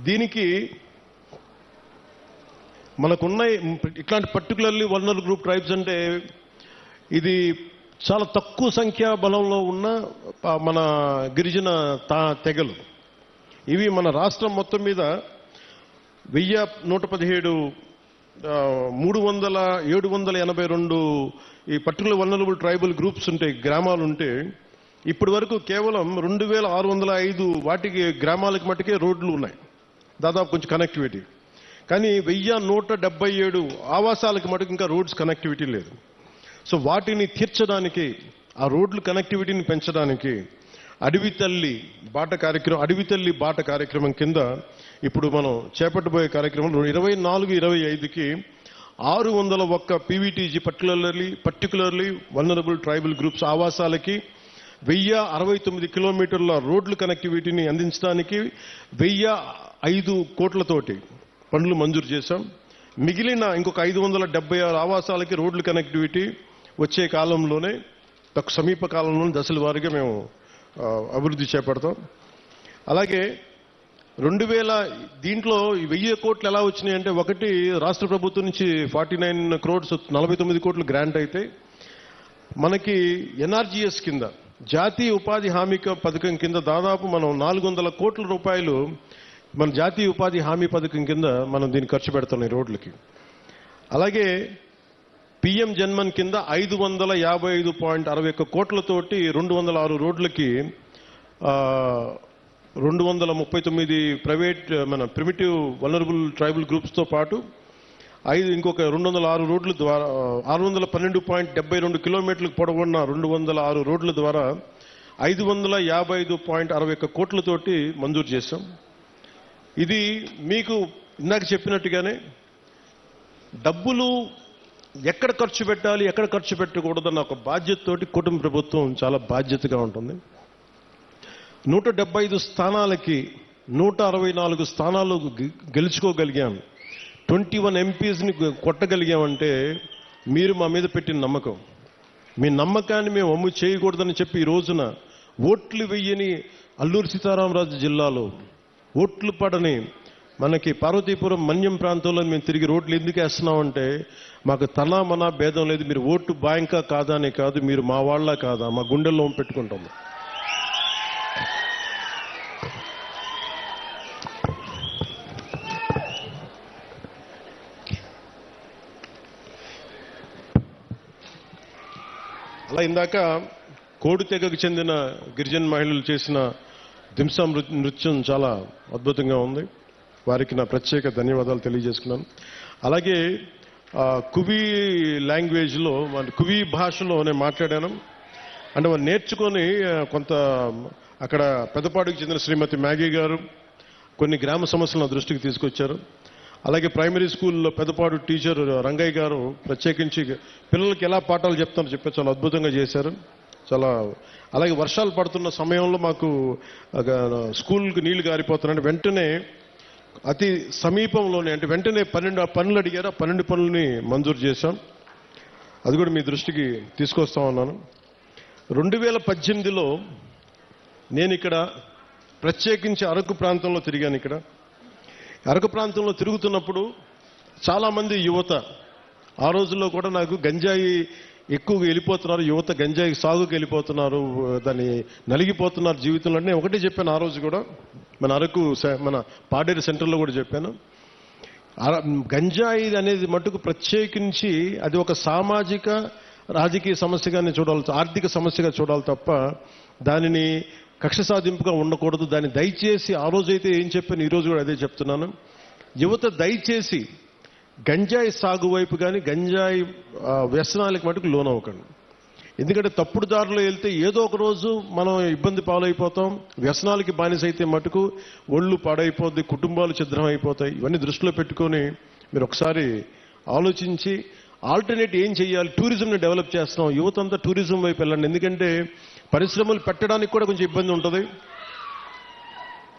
దీనికి మనకున్న ఇట్లాంటి పర్టికులర్లీ వల్నరబుల్ గ్రూప్ ట్రైబ్స్ అంటే ఇది చాలా తక్కువ సంఖ్యా బలంలో ఉన్న మన గిరిజన తెగలు. ఇవి మన రాష్ట్రం మొత్తం మీద 1117 782 ఈ పర్టికులర్ వల్నరబుల్ ట్రైబల్ గ్రూప్స్ ఉంటాయి, గ్రామాలు ఉంటే ఇప్పటి వరకు కేవలం 2605 వాటికి గ్రామాలకు మట్టుకే రోడ్లు ఉన్నాయి, దాదాపు కొంచెం కనెక్టివిటీ. కానీ 1177 ఆవాసాలకు మటుకు ఇంకా రోడ్స్ కనెక్టివిటీ లేదు. సో వాటిని తీర్చడానికి, ఆ రోడ్లు కనెక్టివిటీని పెంచడానికి అడవి తల్లి బాట కార్యక్రమం కింద ఇప్పుడు మనం చేపట్టబోయే కార్యక్రమం 24-25కి 601 PVTG particularly vulnerable tribal groups ఆవాసాలకి 1069 కిలోమీటర్ల రోడ్లు కనెక్టివిటీని అందించడానికి 1005 కోట్లతోటి పనులు మంజూరు చేశాం. మిగిలిన ఇంకొక 576 ఆవాసాలకి రోడ్లు కనెక్టివిటీ వచ్చే కాలంలోనే, సమీప కాలంలోనే దశల వారీగా మేము అభివృద్ధి చేపడతాం. అలాగే 2000 దీంట్లో 1000 కోట్లు ఎలా వచ్చినాయంటే, ఒకటి రాష్ట్ర ప్రభుత్వం నుంచి 49 crores 49 కోట్లు గ్రాంట్ అయితే, మనకి ఎన్ఆర్జీఎస్ కింద జాతీయ ఉపాధి హామీ పథకం కింద దాదాపు మనం 400 కోట్ల రూపాయలు మన జాతీయ ఉపాధి హామీ పథకం కింద మనం దీన్ని ఖర్చు పెడుతున్నాం ఈ రోడ్లకి. అలాగే పిఎం జన్మన్ కింద 555.61 కోట్లతోటి 206 రోడ్లకి 239 ప్రైవేట్ మన ప్రిమిటివ్ వల్నరబుల్ ట్రైబల్ గ్రూప్స్తో పాటు ఇంకొక 206 రోడ్ల ద్వారా 612.72 కిలోమీటర్లకు పొడవున్న 206 రోడ్ల ద్వారా 555.61 కోట్లతోటి మంజూరు చేశాం. ఇది మీకు ఇందాక చెప్పినట్టుగానే డబ్బులు ఎక్కడ ఖర్చు పెట్టాలి, ఎక్కడ ఖర్చు పెట్టకూడదన్న ఒక బాధ్యతతోటి కుటుంబ ప్రభుత్వం చాలా బాధ్యతగా ఉంటుంది. 175 స్థానాలకి 164 స్థానాలు గెలుచుకోగలిగాం. 21 ఎంపీస్ని కొట్టగలిగామంటే మీరు మా మీద పెట్టిన నమ్మకం. మీ నమ్మకాన్ని మేము అమ్ము చేయకూడదని చెప్పి ఈ రోజున ఓట్లు వెయ్యని అల్లూరు సీతారామరాజు జిల్లాలో ఓట్లు పడని మనకి పార్వతీపురం మన్యం ప్రాంతంలో మేము తిరిగి రోడ్లు ఎందుకు వేస్తున్నామంటే, మాకు తనా మనా భేదం లేదు, మీరు ఓటు బ్యాంకా కాదా అనే కాదు, మీరు మా వాళ్ళ కాదా, మా గుండెల్లో పెట్టుకుంటాం. అలా ఇందాక కోడి తెగకు చెందిన గిరిజన మహిళలు చేసిన దింసా నృత్యం చాలా అద్భుతంగా ఉంది. వారికి నా ప్రత్యేక ధన్యవాదాలు తెలియజేసుకున్నాను. అలాగే కువి లాంగ్వేజ్లో, కువి భాషలో నేను మాట్లాడాను. అంటే వాళ్ళు నేర్చుకొని కొంత అక్కడ పెద్దపాడుకు చెందిన శ్రీమతి మ్యాగీ గారు కొన్ని గ్రామ సమస్యలను దృష్టికి తీసుకొచ్చారు. అలాగే ప్రైమరీ స్కూల్లో పెద్దపాడు టీచర్ రంగయ్య గారు ప్రత్యేకించి పిల్లలకి ఎలా పాఠాలు చెప్తారో చెప్పి చాలా అద్భుతంగా చేశారు. అలాగే వర్షాలు పడుతున్న సమయంలో మాకు స్కూల్కి నీళ్లు గారిపోతున్నాయంటే వెంటనే అతి సమీపంలోనే, అంటే వెంటనే 12 పనులు అడిగారు. ఆ 12 పనులని మంజూరు చేశాం. అది కూడా మీ దృష్టికి తీసుకొస్తా ఉన్నాను. 2018లో నేను ఇక్కడ ప్రత్యేకించి అరకు ప్రాంతంలో తిరిగాను. ఇక్కడ అరకు ప్రాంతంలో తిరుగుతున్నప్పుడు చాలామంది యువత, ఆ రోజుల్లో కూడా నాకు గంజాయి ఎక్కువగా వెళ్ళిపోతున్నారు, యువత గంజాయి సాగుకి వెళ్ళిపోతున్నారు, దాన్ని నలిగిపోతున్నారు జీవితంలో. నేను ఒకటే చెప్పాను ఆ రోజు కూడా, మన అరకు మన పాడేరు సెంటర్లో కూడా చెప్పాను. గంజాయి అనేది మటుకు ప్రత్యేకించి అది ఒక సామాజిక రాజకీయ సమస్యగానే చూడాలి, ఆర్థిక సమస్యగా చూడాలి తప్ప దానిని కక్ష సాధింపుగా ఉండకూడదు. దాన్ని దయచేసి ఆ రోజైతే ఏం చెప్పాను, ఈరోజు కూడా అదే చెప్తున్నాను. యువత దయచేసి గంజాయి సాగు వైపు కానీ గంజాయి వ్యసనాలకు మటుకు లోనవ్వకండి. ఎందుకంటే తప్పుడు దారిలో వెళ్తే ఏదో ఒక రోజు మనం ఇబ్బంది పాలైపోతాం. వ్యసనాలకి బానిస అయితే మటుకు ఒళ్ళు పాడైపోద్ది, కుటుంబాలు ఛిద్రం అయిపోతాయి. ఇవన్నీ దృష్టిలో పెట్టుకొని మీరు ఒకసారి ఆలోచించి ఆల్టర్నేట్ ఏం చేయాలి. టూరిజంని డెవలప్ చేస్తున్నాం, యువత అంతా టూరిజం వైపు వెళ్ళండి. ఎందుకంటే పరిశ్రమలు పెట్టడానికి కూడా కొంచెం ఇబ్బంది ఉంటుంది.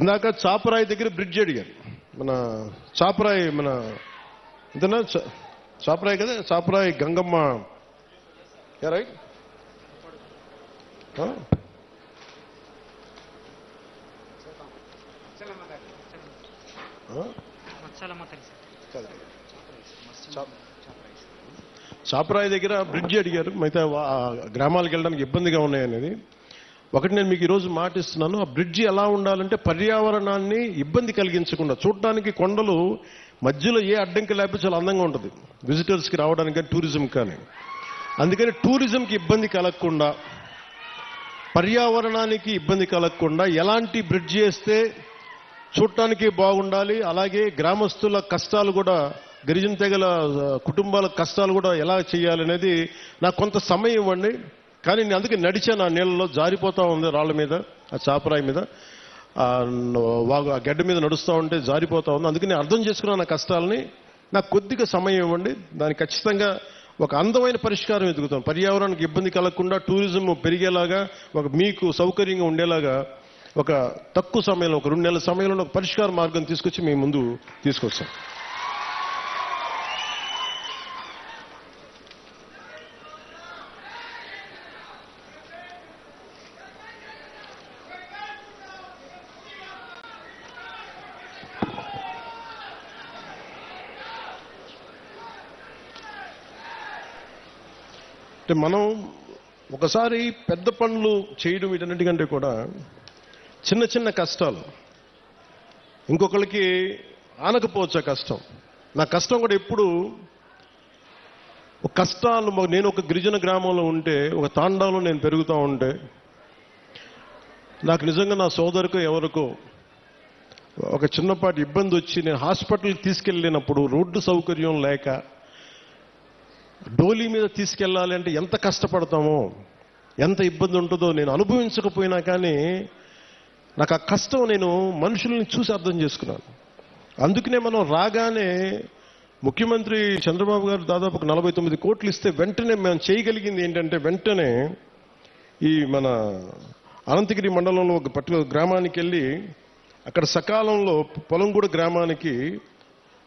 ఇందాక చాపరాయి దగ్గర బ్రిడ్జ్ అడిగారు. మన చాపరాయి మన ఇంతనా చాపరాయి కదా, చాపరాయి గంగమ్మ రైట్. చాపరాయి దగ్గర బ్రిడ్జి అడిగారు, మిగతా గ్రామాలకు వెళ్ళడానికి ఇబ్బందిగా ఉన్నాయనేది. ఒకటి నేను మీకు ఈరోజు మాటిస్తున్నాను, ఆ బ్రిడ్జి ఎలా ఉండాలంటే పర్యావరణాన్ని ఇబ్బంది కలిగించకుండా, చూడటానికి కొండలు మధ్యలో ఏ అడ్డంకి లేకపోతే చాలా అందంగా ఉంటుంది విజిటర్స్కి రావడానికి కానీ టూరిజం కానీ. అందుకని టూరిజంకి ఇబ్బంది కలగకుండా, పర్యావరణానికి ఇబ్బంది కలగకుండా ఎలాంటి బ్రిడ్జి వేస్తే చూడటానికి బాగుండాలి, అలాగే గ్రామస్తుల కష్టాలు కూడా, గిరిజన తెగల కుటుంబాల కష్టాలు కూడా ఎలా చేయాలనేది నాకు కొంత సమయం ఇవ్వండి. కానీ నేను అందుకే నడిచాను, ఆ నీళ్ళలో జారిపోతూ ఉంది, రాళ్ళ మీద, ఆ చాపరాయి మీద, ఆ గడ్డ మీద నడుస్తూ ఉంటే జారిపోతూ ఉంది. అందుకే నేను అర్థం చేసుకున్నాను నా కష్టాలని. నాకు కొద్దిగా సమయం ఇవ్వండి, దానికి ఖచ్చితంగా ఒక అందమైన పరిష్కారం ఎదుగుతాం. పర్యావరణానికి ఇబ్బంది కలగకుండా, టూరిజం పెరిగేలాగా, మీకు సౌకర్యంగా ఉండేలాగా ఒక తక్కువ సమయంలో, ఒక 2 నెలల సమయంలో ఒక పరిష్కార మార్గం తీసుకొచ్చి మీ ముందు తీసుకొస్తాం. అంటే మనం ఒకసారి పెద్ద పనులు చేయడం వీటన్నిటికంటే కూడా చిన్న చిన్న కష్టాలు ఇంకొకరికి ఆనకపోవచ్చు. కష్టం, నా కష్టం కూడా ఎప్పుడు ఒక కష్టాలు. నేను ఒక గిరిజన గ్రామంలో ఉంటే, ఒక తాండాలో నేను పెరుగుతూ ఉంటే, నాకు నిజంగా నా సోదరుకో ఎవరికో ఒక చిన్నపాటి ఇబ్బంది వచ్చి నేను హాస్పిటల్కి తీసుకెళ్ళినప్పుడు రోడ్డు సౌకర్యం లేక డోలీ మీద తీసుకెళ్ళాలి అంటే ఎంత కష్టపడతామో, ఎంత ఇబ్బంది ఉంటుందో నేను అనుభవించకపోయినా కానీ నాకు ఆ కష్టం నేను మనుషుల్ని చూసి అర్థం చేసుకున్నాను. అందుకనే మనం రాగానే ముఖ్యమంత్రి చంద్రబాబు గారు దాదాపు 49 కోట్లు ఇస్తే వెంటనే మేము చేయగలిగింది ఏంటంటే, వెంటనే ఈ మన అనంతగిరి మండలంలో ఒక పర్టికులర్ గ్రామానికి వెళ్ళి అక్కడ సకాలంలో పొలంగూడ గ్రామానికి,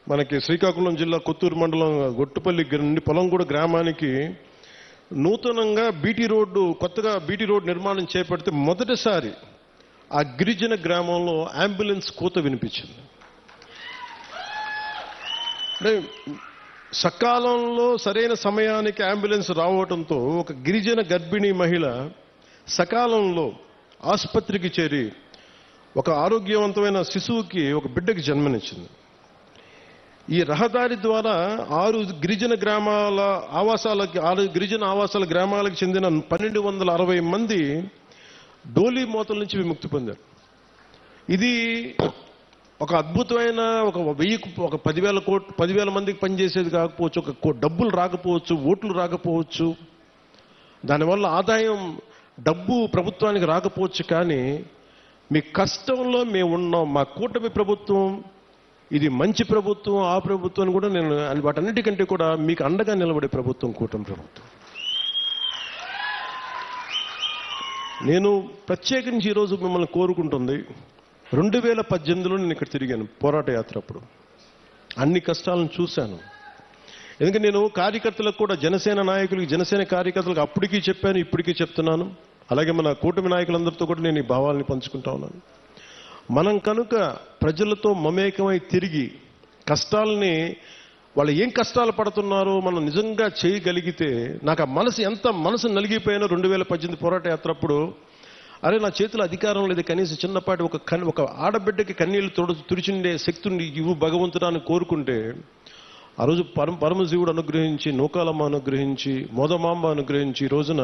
మనకి శ్రీకాకుళం జిల్లా కొత్తూరు మండలం గొట్టుపల్లి నుండి పొలంగూడ గ్రామానికి నూతనంగా బీటీ రోడ్డు, కొత్తగా బీటీ రోడ్డు నిర్మాణం చేపడితే మొదటిసారి ఆ గిరిజన గ్రామంలో అంబులెన్స్ కూత వినిపించింది. అంటే సకాలంలో సరైన సమయానికి అంబులెన్స్ రావడంతో ఒక గిరిజన గర్భిణీ మహిళ సకాలంలో ఆసుపత్రికి చేరి ఒక ఆరోగ్యవంతమైన శిశువుకి, ఒక బిడ్డకి జన్మనిచ్చింది. ఈ రహదారి ద్వారా 6 గిరిజన ఆవాసాల గ్రామాలకు చెందిన 1260 మంది డోలీ మోతల నుంచి విముక్తి పొందారు. ఇది ఒక అద్భుతమైన, ఒక 10,000 మందికి పనిచేసేది కాకపోవచ్చు, ఒక డబ్బులు రాకపోవచ్చు, ఓట్లు రాకపోవచ్చు, దానివల్ల ఆదాయం డబ్బు ప్రభుత్వానికి రాకపోవచ్చు. కానీ మీ కష్టంలో మేము ఉన్నాం. మా కూటమి ప్రభుత్వం ఇది మంచి ప్రభుత్వం, ఆ ప్రభుత్వాన్ని కూడా నేను వాటన్నిటికంటే కూడా మీకు అండగా నిలబడే ప్రభుత్వం కూటమి ప్రభుత్వం. నేను ప్రత్యేకించి ఈరోజు మిమ్మల్ని కోరుకుంటుంది, 2018లో నేను ఇక్కడ తిరిగాను పోరాట యాత్ర. అప్పుడు అన్ని కష్టాలను చూశాను. ఎందుకంటే నేను కార్యకర్తలకు కూడా, జనసేన నాయకులకి, జనసేన కార్యకర్తలకు అప్పటికీ చెప్పాను, ఇప్పటికీ చెప్తున్నాను. అలాగే మన కూటమి నాయకులందరితో కూడా నేను ఈ భావాలని పంచుకుంటా ఉన్నాను. మనం కనుక ప్రజలతో మమేకమై తిరిగి కష్టాలని, వాళ్ళు ఏం కష్టాలు పడుతున్నారో మనం నిజంగా చేయగలిగితే, నాకు ఆ మనసు నలిగిపోయిన 2018 పోరాట యాత్ర అప్పుడు, అరే నా చేతిలో అధికారం లేదు, కనీసం చిన్నపాటి ఒక ఆడబిడ్డకి కన్నీళ్లు తుడిచిండే శక్తిని ఇవ్వు భగవంతుడాన్ని కోరుకుంటే, ఆ రోజు పరమశివుడు అనుగ్రహించి, నూకాలమ్మ అనుగ్రహించి, మోదమాంబ అనుగ్రహించి, ఈ రోజున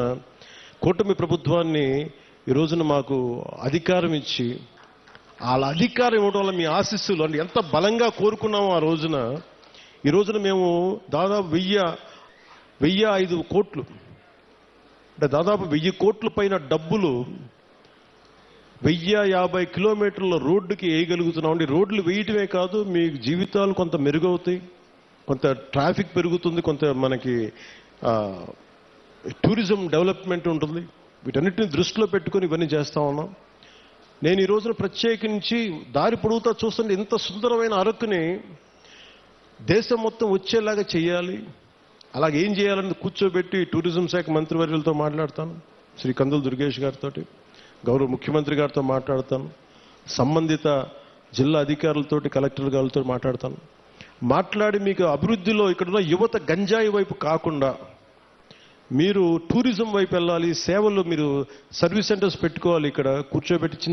కూటమి ప్రభుత్వాన్ని ఈ రోజున మాకు అధికారం ఇచ్చి, వాళ్ళ అధికారం ఇవ్వడం వల్ల మీ ఆశీస్సులు అంటే ఎంత బలంగా కోరుకున్నామో ఆ రోజున, ఈ రోజున మేము దాదాపు 1,005 కోట్లు, అంటే దాదాపు 1000 కోట్ల పైన డబ్బులు 1050 కిలోమీటర్ల రోడ్డుకి వేయగలుగుతున్నాం. రోడ్లు వేయటమే కాదు, మీ జీవితాలు కొంత మెరుగవుతాయి, కొంత ట్రాఫిక్ పెరుగుతుంది, కొంత మనకి టూరిజం డెవలప్మెంట్ ఉంటుంది. వీటన్నిటిని దృష్టిలో పెట్టుకుని ఇవన్నీ చేస్తా ఉన్నాం. నేను ఈ రోజున ప్రత్యేకించి దారి పొడుగుతా చూస్తుంటే, ఇంత సుందరమైన అరకుని దేశం మొత్తం వచ్చేలాగా చేయాలి. అలాగే ఏం చేయాలని కూర్చోబెట్టి టూరిజం శాఖ మంత్రివర్యులతో మాట్లాడతాను, శ్రీ కందుల దుర్గేష్ గారితో, గౌరవ ముఖ్యమంత్రి గారితో మాట్లాడతాను, సంబంధిత జిల్లా అధికారులతోటి కలెక్టర్ గారితో మాట్లాడతాను. మాట్లాడి మీకు అభివృద్ధిలో ఇక్కడున్న యువత గంజాయి వైపు కాకుండా మీరు టూరిజం వైపు వెళ్ళాలి, సేవలు మీరు సర్వీస్ సెంటర్స్ పెట్టుకోవాలి, ఇక్కడ కూర్చోబెట్టి చిన్న